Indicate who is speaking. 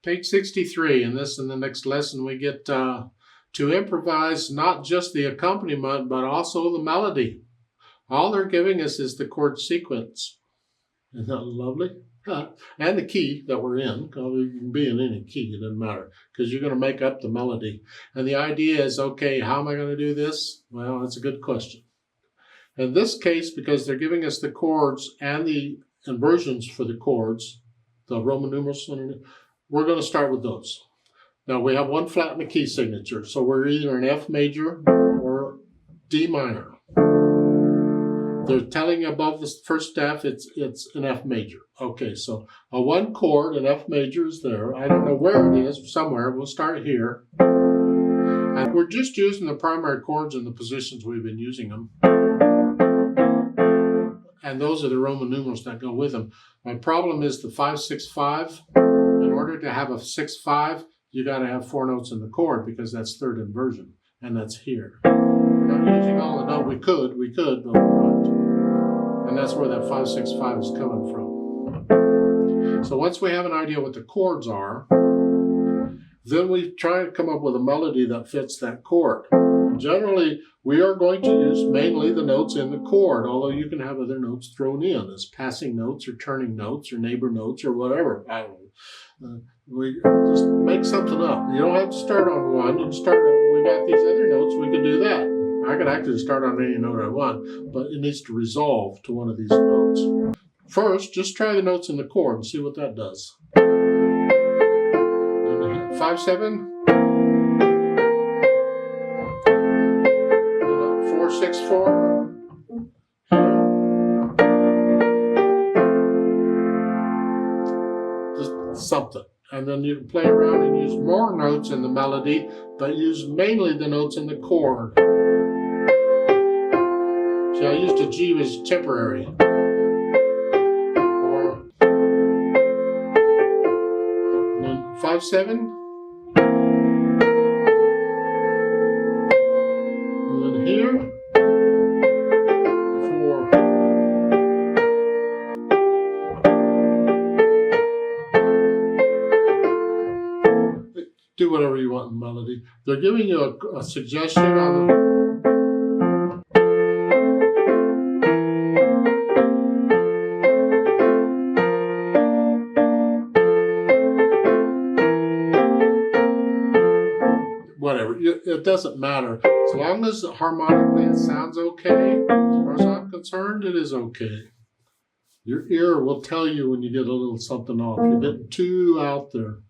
Speaker 1: Page 63. In the next lesson, we get to improvise not just the accompaniment, but also the melody. All they're giving us is the chord sequence. Isn't that lovely? And the key that we're in. You can be in any key, it doesn't matter, because you're going to make up the melody. And the idea is, okay, how am I going to do this? Well, that's a good question. In this case, because they're giving us the chords and the inversions for the chords, the Roman numerals, we're going to start with those. Now, we have one flat in the key signature, so we're either in F major or D minor. They're telling you above the first F, it's an F major. Okay, so a one chord, an F major is there. I don't know where it is, somewhere. We'll start here. And we're just using the primary chords in the positions we've been using them. And those are the Roman numerals that go with them. My problem is the 5-6-5. In order to have a 6-5, you got to have 4 notes in the chord because that's third inversion, and that's here. We're not using all the notes. We could, but we're not. And that's where that 5-6-5 is coming from. So once we have an idea what the chords are, then we try to come up with a melody that fits that chord. Generally, we are going to use mainly the notes in the chord, although you can have other notes thrown in as passing notes or turning notes or neighbor notes or whatever. I don't know. We just make something up. You don't have to start on one. You can start on, we got these other notes, we could do that. I could actually start on any note I want, but it needs to resolve to one of these notes. First, just try the notes in the chord and see what that does. 5-7. 4-6-4. Just something. And then you can play around and use more notes in the melody, but use mainly the notes in the chord. See, I used a G as temporary. Or 5-7. And then here. 4. Do whatever you want in melody. They're giving you a suggestion on the whatever. It doesn't matter. As long as harmonically it sounds okay, as far as I'm concerned, it is okay. Your ear will tell you when you get a little something off. You're getting too out there.